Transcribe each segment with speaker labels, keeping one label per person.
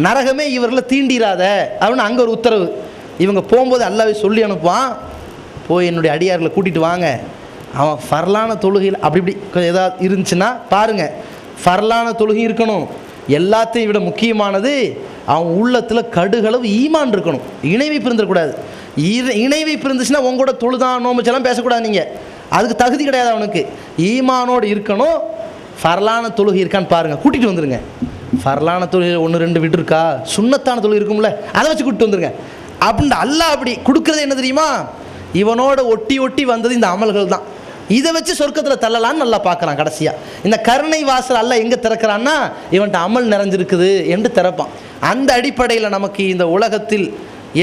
Speaker 1: நரகமே இவர்களை தீண்டிராத அப்படின்னு அங்கே ஒரு உத்தரவு. இவங்க போகும்போது அல்லாஹ்வே சொல்லி அனுப்புவான், போய் என்னுடைய அடியார்களை கூட்டிகிட்டு வாங்க, அவன் ஃபர்லான தொழுகையில் அப்படி இப்படி ஏதாவது இருந்துச்சுன்னா பாருங்கள், ஃபர்லான தொழுகை இருக்கணும். எல்லாத்தையும் விட முக்கியமானது அவன் உள்ளத்தில் கடுகளவு ஈமான் இருக்கணும். இணை வைப்பு இருந்துடக்கூடாது. இணை வைப்பு இருந்துச்சுன்னா உங்களோட தொழுதான் நோம்புச்செல்லாம் பேசக்கூடாது. நீங்கள் அதுக்கு தகுதி கிடையாது. அவனுக்கு ஈமானோடு இருக்கணும். ஃபர்லான தொழுகை இருக்கான்னு பாருங்கள், கூட்டிகிட்டு வந்துடுங்க. ஃபர்லான தொழுகை 1-2 விட்டு இருக்கா, சுன்னத்தான தொழுகை இருக்கும்ல, அதை வச்சு கூப்பிட்டு வந்துடுங்க அப்படின்ட்டு அல்லாஹ் அப்படி கொடுக்குறது என்ன தெரியுமா? இவனோட ஒட்டி ஒட்டி வந்தது இந்த அமல்கள் தான். இதை வச்சு சொர்க்கத்தில் தள்ளலான்னு நல்லா பார்க்குறான். கடைசியாக இந்த கருணை வாசல் அல்லாஹ் எங்கே திறக்கிறான்னா, இவன்கிட்ட அமல் நிறைஞ்சிருக்குது என்று திறப்பான். அந்த அடிப்படையில் நமக்கு இந்த உலகத்தில்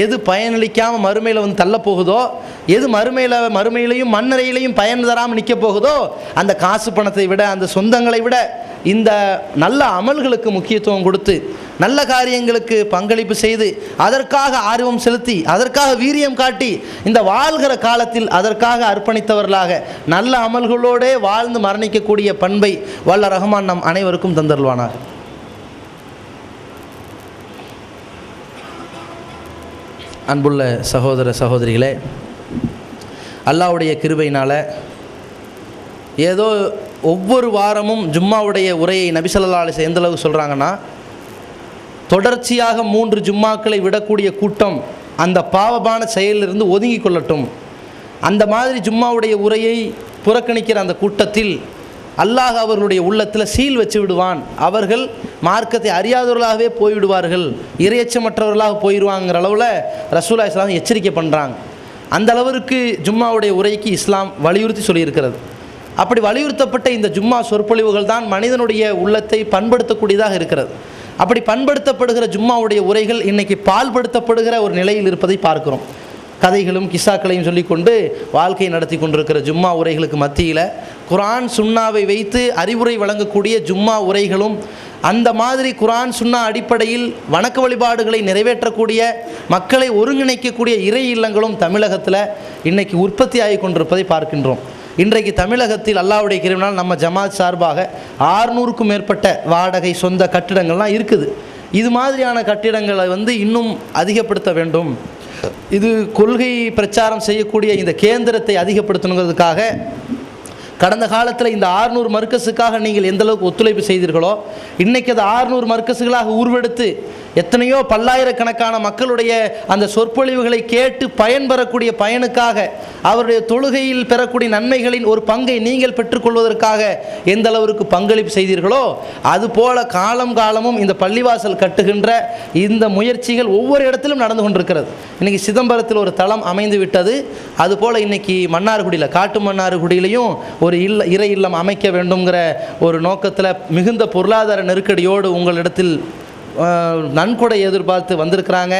Speaker 1: எது பயனளிக்காமல் மறுமையில் வந்து தள்ளப்போகுதோ, எது மறுமையிலையும் மண்ணறையிலையும் பயன் தராமல் நிற்க போகுதோ, அந்த காசு பணத்தை விட, அந்த சொந்தங்களை விட இந்த நல்ல அமல்களுக்கு முக்கியத்துவம் கொடுத்து, நல்ல காரியங்களுக்கு பங்களிப்பு செய்து, அதற்காக ஆர்வம் செலுத்தி, அதற்காக வீரியம் காட்டி, இந்த வாழ்கிற காலத்தில் அதற்காக அர்ப்பணித்தவர்களாக நல்ல அமல்களோடே வாழ்ந்து மரணிக்கக்கூடிய பண்பை வல்ல ரஹ்மான் நம் அனைவருக்கும் தந்தருள்வானாக. அன்புள்ள சகோதர சகோதரிகளே, அல்லாஹ்வுடைய கிருபையினால் ஏதோ ஒவ்வொரு வாரமும் ஜும்மாவுடைய உரையை நபி ஸல்லல்லாஹு அலைஹி வஸல்லம் எந்த அளவுக்கு சொல்கிறாங்கன்னா, தொடர்ச்சியாக 3 ஜும்மாக்களை விடக்கூடிய கூட்டம் அந்த பாவமான செயலிலிருந்து ஒதுங்கி கொள்ளட்டும். அந்த மாதிரி ஜும்மாவுடைய உரையை புறக்கணிக்கிற அந்த கூட்டத்தில் அல்லாஹ் அவர்களுடைய உள்ளத்தில் சீல் வச்சு விடுவான். அவர்கள் மார்க்கத்தை அறியாதவர்களாகவே போய்விடுவார்கள், இறையச்சமற்றவர்களாக போயிடுவாங்கிற அளவில் ரசூலுல்லாஹி ஸல்லல்லாஹு அலைஹி வஸல்லம் எச்சரிக்கை பண்ணுறாங்க. அந்த அளவிற்கு ஜும்மாவுடைய உரைக்கு இஸ்லாம் வலியுறுத்தி சொல்லியிருக்கிறது. அப்படி வலியுறுத்தப்பட்ட இந்த ஜும்மா சொற்பொழிவுகள் தான் மனிதனுடைய உள்ளத்தை பண்படுத்தக்கூடியதாக இருக்கிறது. அப்படி பண்படுத்தப்படுகிற ஜும்மாவுடைய உரைகள் இன்றைக்கி பால்படுத்தப்படுகிற ஒரு நிலையில் இருப்பதை பார்க்கிறோம். கதைகளும் கிஸ்ஸாக்களையும் சொல்லிக்கொண்டு வாழ்க்கை நடத்தி கொண்டிருக்கிற ஜும்மா உரைகளுக்கு மத்தியில் குர்ஆன் சுன்னாவை வைத்து அறிவுரை வழங்கக்கூடிய ஜும்மா உரைகளும், அந்த மாதிரி குர்ஆன் சுன்னா அடிப்படையில் வணக்க வழிபாடுகளை நிறைவேற்றக்கூடிய, மக்களை ஒருங்கிணைக்கக்கூடிய இறை இல்லங்களும் தமிழகத்தில் இன்றைக்கி உற்பத்தி ஆகி கொண்டிருப்பதை பார்க்கின்றோம். இன்றைக்கு தமிழகத்தில் அல்லாஹ்வுடைய கிருபையினால் நம்ம ஜமாத் சார்பாக 600க்கும் மேற்பட்ட வாடகை சொந்த கட்டிடங்கள்லாம் இருக்குது. இது மாதிரியான கட்டிடங்களை இன்னும் அதிகப்படுத்த வேண்டும். இது கொள்கை பிரச்சாரம் செய்யக்கூடிய இந்த கேந்திரத்தை அதிகப்படுத்தணுங்கிறதுக்காக கடந்த காலத்தில் இந்த 600 மர்க்கஸுக்காக நீங்கள் எந்தளவுக்கு ஒத்துழைப்பு செய்தீர்களோ, இன்றைக்கி அது 600 மர்க்கஸுகளாக உருவெடுத்து எத்தனையோ பல்லாயிரக்கணக்கான மக்களுடைய அந்த சொற்பொழிவுகளை கேட்டு பயன்பெறக்கூடிய பயனுக்காக, அவருடைய தொழுகையில் பெறக்கூடிய நன்மைகளின் ஒரு பங்கை நீங்கள் பெற்றுக்கொள்வதற்காக எந்த அளவிற்கு பங்களிப்பு செய்தீர்களோ, அதுபோல காலம் காலமும் இந்த பள்ளிவாசல் கட்டுகின்ற இந்த முயற்சிகள் ஒவ்வொரு இடத்திலும் நடந்து கொண்டிருக்கிறது. இன்றைக்கி சிதம்பரத்தில் ஒரு தளம் அமைந்து விட்டது. அதுபோல் இன்றைக்கி மன்னார்குடியில், காட்டு மன்னார்குடியிலையும் ஒரு இறை இல்லம் அமைக்க வேண்டுங்கிற ஒரு நோக்கத்தில் மிகுந்த பொருளாதார நெருக்கடியோடு உங்களிடத்தில் நன்கொடை எதிர்பார்த்து வந்திருக்கிறாங்க.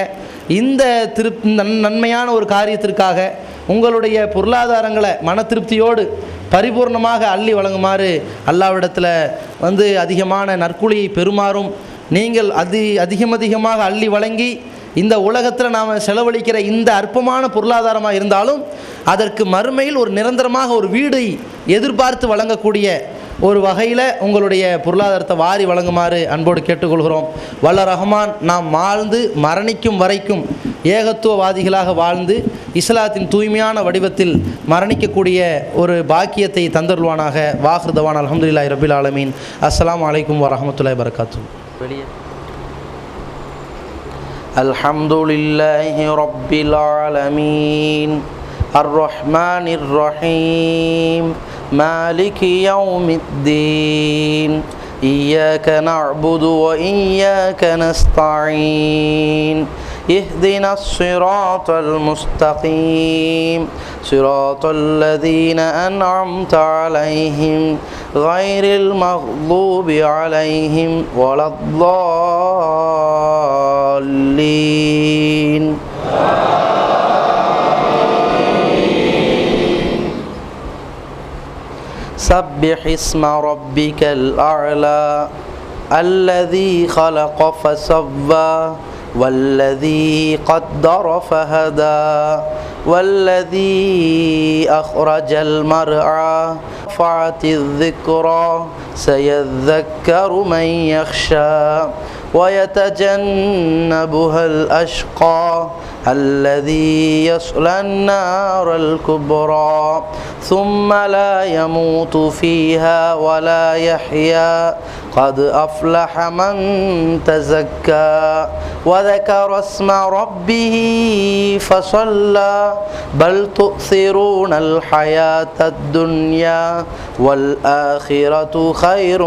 Speaker 1: இந்த நன்மையான ஒரு காரியத்திற்காக உங்களுடைய பொருளாதாரங்களை மன திருப்தியோடு பரிபூர்ணமாக அள்ளி வழங்குமாறு அல்லாஹ்விடத்தில் அதிகமான நற்கூலியை பெறுமாறும், நீங்கள் அதிகமாக அள்ளி வழங்கி இந்த உலகத்தில் நாம் செலவழிக்கிற இந்த அற்பமான பொருளாதாரமாக இருந்தாலும் அதற்கு மறுமையில் ஒரு நிரந்தரமாக ஒரு வீடை எதிர்பார்த்து வழங்கக்கூடிய ஒரு வகையில் உங்களுடைய பொருளாதாரத்தை வாரி வழங்குமாறு அன்போடு கேட்டுக்கொள்கிறோம். வல்ல ரஹ்மான் நாம் வாழ்ந்து மரணிக்கும் வரைக்கும் ஏகத்துவவாதிகளாக வாழ்ந்து இஸ்லாத்தின் தூய்மையான வடிவத்தில் மரணிக்கக்கூடிய ஒரு பாக்கியத்தை தந்தருள்வானாக. வாஹ்ருதவான் அல்ஹம்துலில்லாஹி ரப்பில் ஆலமீன். அஸ்ஸலாமு அலைக்கும் வரஹ்மத்துல்லாஹி வபரகாத்துஹு. வெளியே அல்ஹம்துலில்லாஹி ரப்பில் ஆலமீன் அர்ரஹ்மானிர் ரஹீம் மாலிகி யௌமித்தீன் இய்யாக நஅ்புது வ இய்யாக நஸ்தஈன் اهدنا الصراط المستقيم صراط الذين أنعمت عليهم غير المغضوب عليهم ولا الضالين. سبح اسم ربك الأعلى الذي خلق فسوى والذي قدر فهدى والذي أخرج المرعى رفعت الذكرى سيذكر من يخشى ويتجنبها الأشقى الذي يصلى النار الكبرى ثم لا يموت فيها ولا يحيا قد أفلح من تزكى وذكر اسم ربه فصلى بل تؤثرون الحياة الدنيا والآخرة خير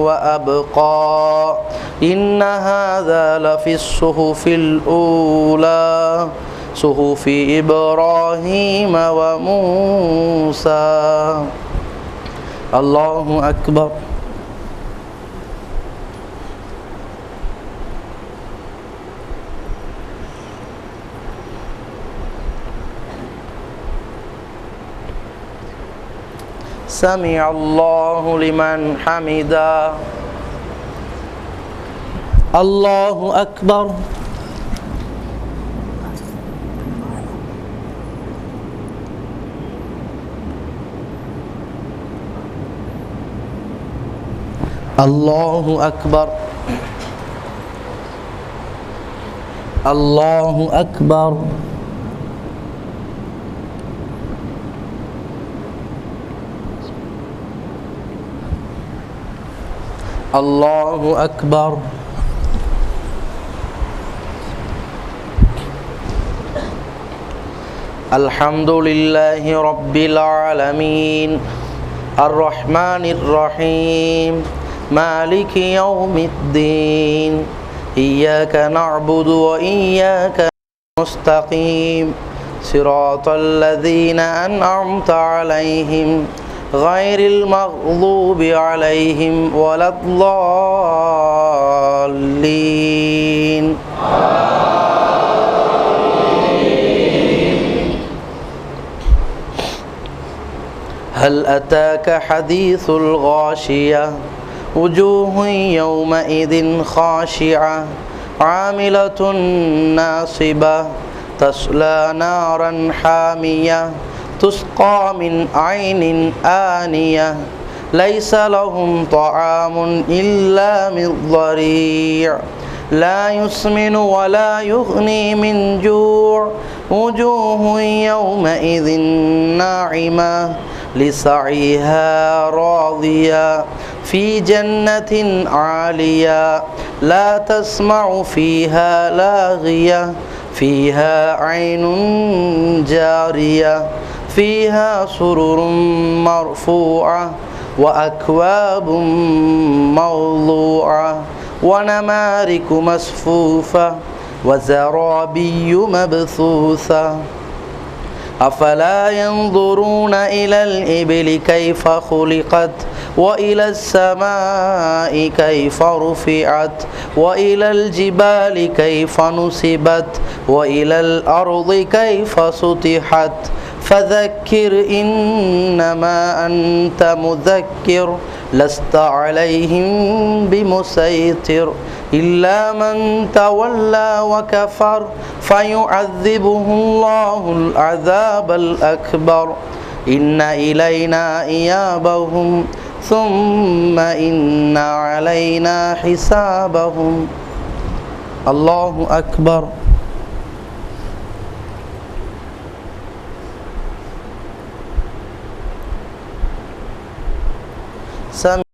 Speaker 1: وأبقى إن هذا لفي الصحف الأولى صحف إبراهيم وموسى. الله أكبر. سمع الله لمن حمده. الله أكبر. الله أكبر. الله أكبر. الله أكبر. الحمد لله رب العالمين الرحمن الرحيم مالك يوم الدين إياك نعبد وإياك نستقيم صراط الذين أنعمت عليهم غير المغضوب عليهم ولا الضالين. هل أتاك حديث الغاشية وجوه يومئذ خاشعة عاملة ناصبة تصلى نارا حامية تسقى من عين آنية ليس لهم طعام إلا من ضريع لا يسمن ولا يغني من جوع وجوه يومئذ ناعمة لسعيها راضية في جنة عالية لا تسمع فيها لاغية فيها عين جارية فيها سرر مرفوعة وأكواب موضوعة ونمارك مصفوفة وزرابي مبثوثة أفلا ينظرون إلى الإبل كيف خلقت وإلى السماء كيف رفعت وإلى الجبال كيف نصبت وإلى الأرض كيف سطحت فذكر إنما أنت مذكر لست عليهم بمسيطر إلا من تولى وكفر فيعذبه الله العذاب الأكبر إن إلينا إيابهم ثم إن علينا حسابهم. الله أكبر.